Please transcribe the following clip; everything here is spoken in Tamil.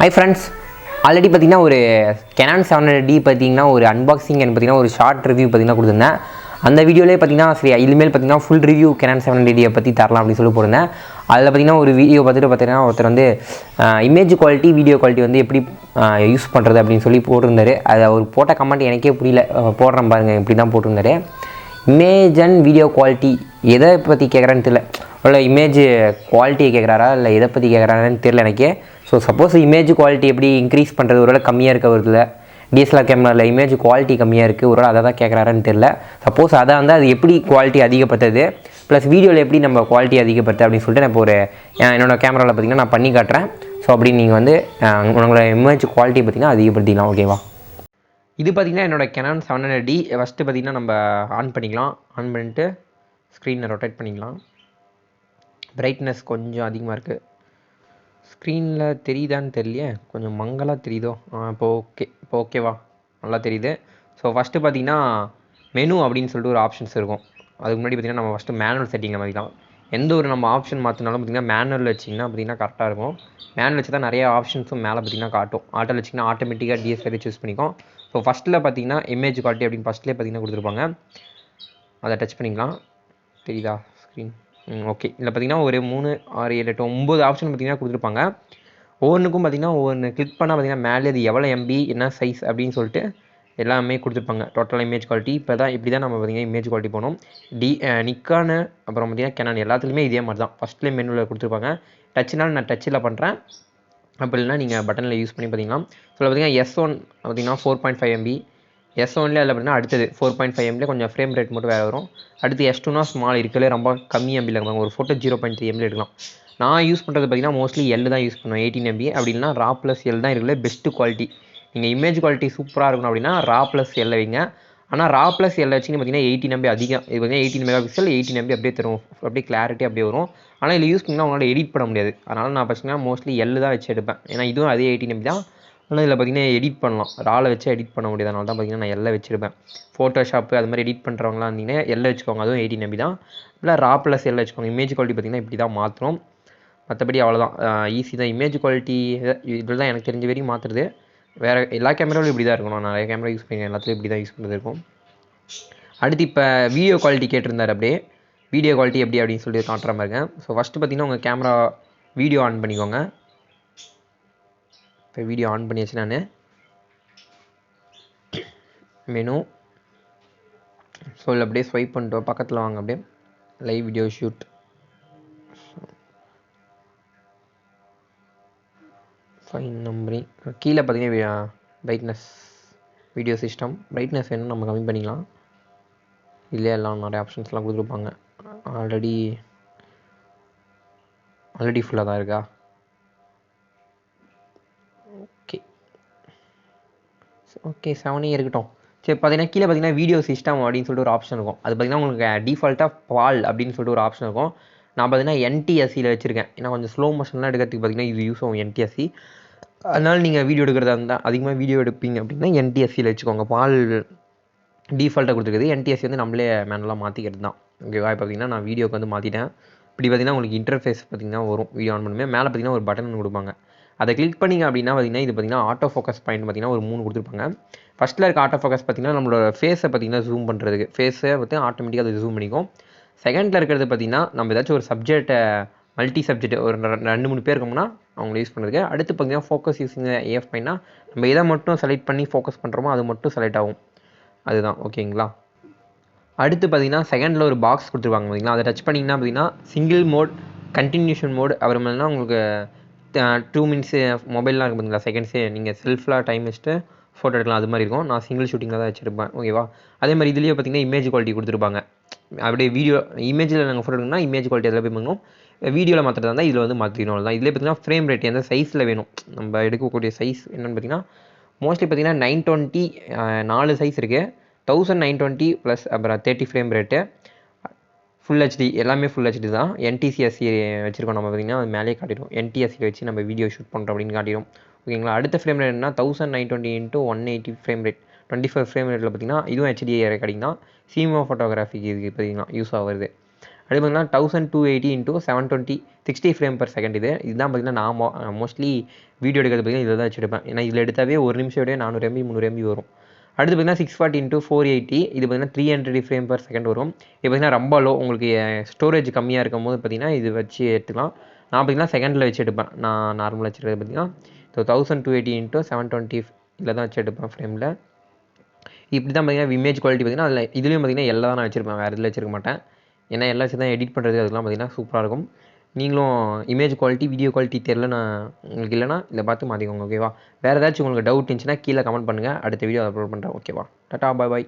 Hi friends, ஆல்ரெடி பார்த்தீங்கன்னா ஒரு canon 700D பார்த்தீங்கன்னா ஒரு அன்பாக்சிங் அண்ட் பார்த்தீங்கன்னா ஒரு ஷார்ட் ரிவ்யூ பார்த்தீங்கன்னா கொடுத்துருந்தேன். அந்த வீடியோலேயே பார்த்தீங்கன்னா சரி இனிமேல் பார்த்தீங்கன்னா ஃபுல் ரிவ்யூ canon 700D பற்றி தரலாம் அப்படின்னு சொல்லி போயிருந்தேன். அதில் பார்த்தீங்கன்னா ஒரு வீடியோ பார்த்துட்டு பார்த்தீங்கன்னா ஒருத்தர் வந்து இமேஜ் குவாலிட்டி வீடியோ குவாலிட்டி வந்து எப்படி யூஸ் பண்ணுறது அப்படின்னு சொல்லி போட்டிருந்தாரு. அதை அவர் போட்ட கமெண்ட் எனக்கே புரியல, போடுறேன் பாருங்கள் இப்படி தான் போட்டிருந்தாரு. இமேஜ் அண்ட் வீடியோ குவாலிட்டி எதை பற்றி கேட்குறான்னு தெரியல, இல்லை இமேஜ் குவாலிட்டியை கேட்குறாரா இல்லை எதை பற்றி கேட்குறாருன்னு தெரியல எனக்கே. ஸோ சப்போஸ் இமேஜ் குவாலிட்டி எப்படி இன்க்ரீஸ் பண்ணுறது, ஒருவேளை கம்மியாக இருக்க வருதுல DSLR கேமராவில் இமேஜ் குவாலிட்டி கம்மியாக இருக்குது, ஒருவேளை அதை தான் கேட்குறாருன்னு தெரியல. சப்போஸ் அதை வந்து அது எப்படி குவாலிட்டி அதிகப்படுத்துது ப்ளஸ் வீடியோவில் எப்படி நம்ம குவாலிட்டி அதிகப்படுத்து அப்படின்னு சொல்லிட்டு நான் இப்போ ஒரு என்னோடய கேமராவில் பார்த்திங்கன்னா நான் பண்ணி காட்டுறேன். ஸோ அப்படி நீங்கள் வந்து உங்களோட இமேஜ் குவாலிட்டி பார்த்திங்கன்னா அதிகப்படுத்திக்கலாம். ஓகேவா? இது பார்த்திங்கன்னா என்னோடய canon 700D. ஃபஸ்ட்டு பார்த்திங்கன்னா நம்ம ஆன் பண்ணிக்கலாம். ஆன் பண்ணிட்டு ஸ்க்ரீனை ரொட்டேட் பண்ணிக்கலாம். பிரைட்னஸ் கொஞ்சம் அதிகமாக இருக்குது. ஸ்க்ரீனில் தெரியுதான்னு தெரியலையே, கொஞ்சம் மங்கலாக தெரியுதோ. இப்போ ஓகேவா, நல்லா தெரியுது. ஸோ ஃபஸ்ட்டு பார்த்திங்கன்னா மெனு அப்படின்னு சொல்லிட்டு ஒரு ஆப்ஷன்ஸ் இருக்கும். அதுக்கு முன்னாடி பார்த்திங்கன்னா நம்ம ஃபஸ்ட்டு மேனுவல் செட்டிங்கில் மாற்றிக்கலாம். எந்த ஒரு நம்ம ஆப்ஷன் மாற்றினாலும் பார்த்திங்கன்னா மேனுவல் வச்சிங்கன்னா பார்த்திங்கன்னா கரெக்டாக இருக்கும். மேனுவல் வச்சு தான் நிறைய ஆப்ஷன்ஸும் மேலே பார்த்திங்கன்னா காட்டும். ஆட்டோவில் வச்சிங்கன்னா ஆட்டோமேட்டிக்காக DSLR சூஸ் பண்ணிக்கும். ஸோ ஃபஸ்ட்டில் பார்த்திங்கன்னா இமேஜ் குவாலிட்டி அப்படின்னு ஃபஸ்ட்லேயே பார்த்திங்கன்னா கொடுத்துருப்பாங்க. அதை டச் பண்ணிக்கலாம். தெரியுதா ஸ்க்ரீன்? ஓகே. இதில் பார்த்திங்கன்னா ஒரு 3, 6, 7, 8, 9 ஆப்ஷன் பார்த்திங்கன்னா கொடுத்துருப்பாங்க. ஒவ்வொன்றுக்கும் பார்த்திங்கன்னா ஒவ்வொன்று கிளிக் பண்ணால் பார்த்திங்கன்னா மேலே அது எவ்வளோ MB என்ன சைஸ் அப்படின்னு சொல்லிட்டு எல்லாமே கொடுத்துருப்பாங்க. டோட்டல் இமேஜ் குவாலிட்டி இப்போ தான் இப்படி தான் நம்ம பார்த்திங்கன்னா இமேஜ் குவாலிட்டி போகணும். நிக்கானு அப்புறம் பார்த்திங்கன்னா canon எல்லாத்துலேயுமே இதே மாதிரி தான் ஃபஸ்ட்லேயே மெனுவில் கொடுத்துருப்பாங்க. டச்சுனாலும் நான் டச்சில் பண்ணுறேன், அப்படி இல்லைனா நீங்கள் பட்டனில் யூஸ் பண்ணி பார்த்திங்கன்னா. ஸோ பார்த்திங்கன்னா S1 பார்த்திங்கன்னா 4.5 MB, S1லேயே அதில் பார்த்திங்கன்னா அடுத்தது 4.5 MB கொஞ்சம் ஃப்ரேம் ரேட் மட்டும் வேறு வரும். அடுத்து S2னா ஸ்மால் இருக்கலே ரொம்ப கம்மி MBயில் இருக்காங்க. ஒரு ஃபோட்டோ 0.3 MB எடுக்கலாம். நான் யூஸ் பண்ணுறது பார்த்திங்கன்னா மோஸ்ட்லி L தான் யூஸ் பண்ணுவேன், 18 MB. அப்படி இல்லைனா RAW + L தான் இருக்குல்ல பெஸ்ட்டு குவாலிட்டி. நீங்கள் இமேஜ் குவாலிட்டி சூப்பராக இருக்கணும் அப்படின்னா RAW + L வைங்க. ஆனால் RAW + L வச்சிங்க பார்த்திங்கன்னா 18 MB அதிகம். இது பார்த்திங்கன்னா 18 மெகாபிக்சல் 18 MB அப்படியே தரும், அப்படியே கிளாரிட்டி அப்படியே வரும். ஆனால் இதில் யூஸ் பண்ணிங்கன்னா உங்களால் எடிட் பண்ண முடியாது. அதனால் நான் பார்த்தீங்கன்னா மோஸ்ட்லி L தான் வச்சு எடுப்பேன். ஏன்னா இதுவும் அதே 18 MB தான். ஆனால் இதில் பார்த்திங்கன்னா எடிட் பண்ணலாம், ராவில் வச்சு எடிட் பண்ண முடியாது. அதனால தான் பார்த்திங்கன்னா நான் L வச்சுருப்பேன். ஃபோட்டோஷாப்பு அது மாதிரி எடிட் பண்ணுறவங்களாம் இருந்தீங்கன்னா L வச்சுக்கோங்க, அதுவும் 18 MB தான். இல்லை RAW + L வச்சுக்கோங்க. இமேஜ் குவாலிட்டி பார்த்திங்கன்னா இப்படி தான் மாற்றணும். மற்றபடி அவ்வளோதான், ஈஸி தான். இமேஜ் குவாலிட்டி இதில் தான் எனக்கு தெரிஞ்ச வரையும் மாற்றுறது. வேறு எல்லா கேமராவிலும் இப்படி தான் இருக்கணும். நான் நிறைய கேமரா யூஸ் பண்ணிக்கிறேன், எல்லாத்துலேயும் இப்படி தான் யூஸ் பண்ணுறது இருக்கும். அடுத்து இப்போ வீடியோ குவாலிட்டி கேட்டிருந்தார். அப்படியே வீடியோ குவாலிட்டி எப்படி அப்படின்னு சொல்லி காட்டுற மாதிரிங்க. ஸோ ஃபஸ்ட்டு பார்த்திங்கன்னா உங்கள் கேமரா வீடியோ ஆன் பண்ணிக்கோங்க. இப்போ வீடியோ ஆன் பண்ணியாச்சு. நான் மெனு ஸோ இல்லை அப்படியே ஸ்வைப் பண்ணிட்டு பக்கத்தில் வாங்க. அப்படியே live video shoot, fine numbering. கீழே பார்த்தீங்கன்னா பிரைட்னஸ், வீடியோ சிஸ்டம் பிரைட்னஸ் வேணும் நம்ம கம்மி பண்ணிக்கலாம். இல்லையா எல்லாம் நிறைய ஆப்ஷன்ஸ்லாம் கொடுத்துருப்பாங்க. ஆல்ரெடி ஃபுல்லாக தான் இருக்கா? ஓகே 7 இருக்கட்டும். சரி பார்த்தீங்கன்னா கீழே பார்த்தீங்கன்னா வீடியோ சிஸ்டம் அப்படின்னு சொல்லிட்டு ஒரு ஆப்ஷன் இருக்கும். அது பார்த்தீங்கன்னா உங்களுக்கு டிஃபால்ட்டாக பால் அப்படின்னு சொல்லிட்டு ஒரு ஆப்ஷன் இருக்கும். நான் பார்த்தீங்கன்னா NTSCயில் வச்சுருக்கேன். ஏன்னா கொஞ்சம் ஸ்லோ மோஷன்லாம் எடுக்கிறதுக்கு பார்த்தீங்கன்னா இது யூஸ் ஆகும் NTSC. அதனால் நீங்கள் வீடியோ எடுக்கிறதா இருந்தால், அதிகமாக வீடியோ எடுப்பீங்க அப்படின்னா NTSCயில் வச்சுக்கோங்க. பால் டிஃபால்ட்டாக கொடுத்துருக்குது. NTSC வந்து நம்மளே மேனுவலாக மாற்றிக்கிறது தான். ஓகேவா? பார்த்தீங்கன்னா நான் வீடியோக்கு வந்து மாற்றிட்டேன். இப்படி பார்த்தீங்கன்னா உங்களுக்கு இன்டர்ஃபேஸ் பார்த்தீங்கன்னா வரும். வீடியோ ஆன் பண்ணுமே மேலே பார்த்தீங்கன்னா ஒரு பட்டன் கொடுப்பாங்க. அதை கிளிக் பண்ணிங்க அப்படின்னா பார்த்திங்கன்னா இது பார்த்திங்கன்னா ஆட்டோ ஃபோக்கஸ் பாயிண்ட் பார்த்திங்கன்னா ஒரு 3 கொடுத்துருப்பாங்க. ஃபஸ்ட்டில் இருக்க ஆட்டோ ஃபோக்கஸ் பார்த்திங்கன்னா நம்மளோட ஃபேஸை பார்த்திங்கன்னா ஜூம் பண்ணுறதுக்கு, ஃபேஸை பார்த்திங்கன்னா ஆட்டோமேட்டிக்காக அது ஜூம் பண்ணிக்கும். செகண்டில் இருக்கிறது பார்த்திங்கன்னா நம்ம ஏதாச்சும் ஒரு சப்ஜெக்டை மல்டி சப்ஜெக்ட் ஒரு 2-3 பேர் இருக்கோம்னா அவங்கள யூஸ் பண்ணுறதுக்கு. அடுத்து பார்த்திங்கன்னா ஃபோக்கஸ் யூஸிங் AF பாயிண்ட்னா நம்ம எதை மட்டும் செலக்ட் பண்ணி ஃபோக்கஸ் பண்ணுறோமோ அது மட்டும் செலக்ட் ஆகும். அதுதான். ஓகேங்களா? அடுத்து பார்த்திங்கன்னா செகண்டில் ஒரு பாக்ஸ் கொடுத்துருவாங்க பார்த்திங்கன்னா. அதை டச் பண்ணிங்கன்னா பார்த்திங்கன்னா சிங்கிள் மோட், கண்டினியூஷன் மோட், அப்புறமேலாம் உங்களுக்கு 2 மினிட்ஸ் மொபைல்லாம் இருக்குது பார்த்தீங்களா, செகண்ட்ஸே நீங்கள் செல்ஃபில் டைம் வச்சுட்டு ஃபோட்டோ எடுக்கலாம். அது மாதிரி இருக்கும். நான் சிங்கிள் ஷூட்டிங்கில் தான் வச்சுருப்பேன். ஓகேவா? அதே மாதிரி இதுலேயே பார்த்திங்கன்னா இமேஜ் குவாலிட்டி கொடுத்துருப்பாங்க. அப்படியே வீடியோ இமேஜில் நாங்கள் ஃபோட்டோ எடுக்கணும்னா இமேஜ் குவாலிட்டி அதில் போய் பண்ணணும். வீடியோவில் மாற்றுறதா இருந்தால் இதில் வந்து மாற்றிக்கணும் தான். இதிலே பார்த்திங்கன்னா ஃப்ரேம் ரேட் எந்த சைஸில் வேணும், நம்ம எடுக்கக்கூடிய சைஸ் என்னென்னு பார்த்திங்கன்னா மோஸ்ட்லி பார்த்திங்கன்னா 920 4 சைஸ் இருக்குது. 1920 ப்ளஸ் அப்புறம் 30 ஃப்ரேம் ரேட்டு, ஃபுல் HD எல்லாமே ஃபுல் HD தான். NTSC வச்சுருக்கோம் நம்ம பார்த்திங்கன்னா அது மேலே காட்டிடும். NTSC வச்சு நம்ம வீடியோ ஷூட் பண்ணுறோம் அப்படின்னு காட்டிடும். ஓகேங்களா? அடுத்த ஃப்ரேம் ரேட்னா 1920 × 180 ஃப்ரேம் ரேட், 24 ஃப்ரேம் ரேட்டில் பார்த்திங்கன்னா இதுவும் HD ரெக்கார்டிங் தான். சினிமா ஃபோட்டோகிராஃபிக்கு இதுக்கு பார்த்திங்கன்னா யூஸ் ஆகுது. அடுத்து பார்த்திங்கன்னா 1280 × 720 60 ஃப்ரேம் பர் செகண்ட் இதுதான் பார்த்தீங்கன்னா நான் மோஸ்ட்லி வீடியோ எடுக்கிறது பார்த்தீங்கன்னா இதில் தான் வச்சு எடுப்பேன். ஏன்னா இதில் எடுத்தாவே ஒரு நிமிஷம் விட 400 MB 300 MB வரும். அடுத்து பார்த்தீங்கன்னா 640x480 இது பார்த்தீங்கன்னா 300 ஃப்ரேம் பர் செகண்ட் வரும். இது பார்த்தீங்கன்னா ரொம்ப லோ, உங்களுக்கு ஸ்டோரேஜ் கம்மியாக இருக்கும் போது பார்த்தீங்கன்னா இது வச்சு எடுத்துக்கலாம். நான் பார்த்தீங்கன்னா செகண்டில் வச்சு எடுப்பேன். நான் நார்மலாக வச்சுருக்கிறது பார்த்தீங்கன்னா 1280x720 இதில் தான் வச்சு எடுப்பேன் ஃப்ரேமில். இப்படி தான் பார்த்தீங்கன்னா இமேஜ் குவாலிட்டி பார்த்தீங்கன்னா அதில் இதுலேயும் பார்த்தீங்கன்னா எல்லாம் தான் நான் வச்சுருப்பேன், வேறு இதில் வச்சுருக்க மாட்டேன். ஏன்னா எல்லாம் வச்சு தான் எடிட் பண்ணுறது அதெல்லாம் பார்த்தீங்கன்னா சூப்பராக இருக்கும். நீங்களும் இமேஜ் குவாலிட்டி வீடியோ குவாலிட்டி தெரியலனா உங்களுக்கு இல்லைனா இதை பார்த்து மாற்றிக்கோங்க. ஓகேவா? வேறு ஏதாச்சும் உங்களுக்கு டவுட் இருந்துச்சுன்னா கீழே கமெண்ட் பண்ணுங்கள், அடுத்த வீடியோ அப்லோட் பண்ணுறேன். ஓகேவா? டாட்டா பாய் பாய்.